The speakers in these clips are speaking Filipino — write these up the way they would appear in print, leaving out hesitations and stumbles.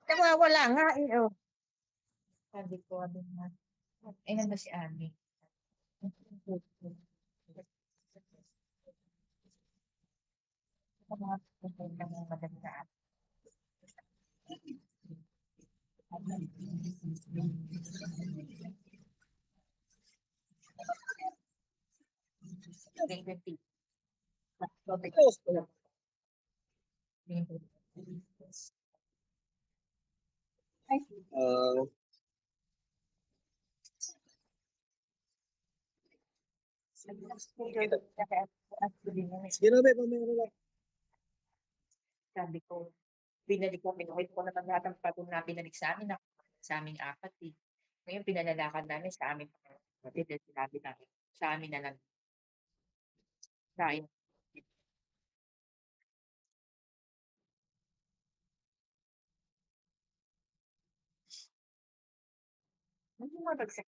Nawawala nga eh, oh. Sabi ko, ano na, ilan ba si Ami? Maganda. 2020. Ay, Ginabi pa meron lang. sabi ko, binalik ko, kinukuha ko naman lahat ng patong na binalik sa amin, sa aming apat eh. Ngayon pinalalakad namin sa aming kapatid, dahil sinabi namin, sa amin na lang tayo. Ano mga bagsak?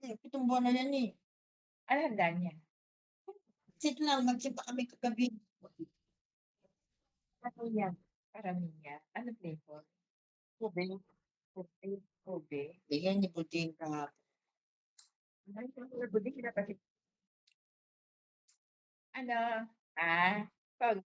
Pitong buwan na yan eh. Ano handa niya? Sit lang, nagsimpa kami kagabi. Ano yan? Karamihan. Ano flavor? Ube. Ube. Ube. Bigyan ni Buding kahapon. Ano yung budik na kasi? Ano? Pag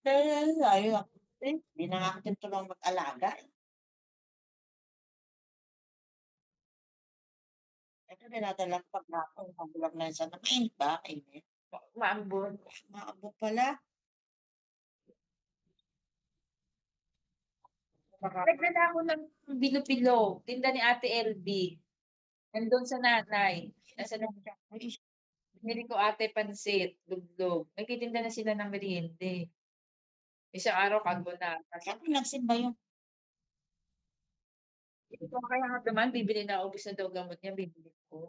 Dahil ayaw ako. Hindi na nga ako tulong mag-alaga. Ito dinadala ko pag hapon, pagbulag na yun sa nakainit ba? Kainit. maambon. Maabot pala. Nagdala ako ng bilo-bilo. Tinda ni Ate LB. Nandun sa nanay. Nasa nung binili ko ate pansit, duglog. Nagtitinda na sila ng meriende. Isang araw kago na. Sabi nagsimba yung Ito kaya nga naman, bibili na, ubus na daw gamot niya, bibili ko.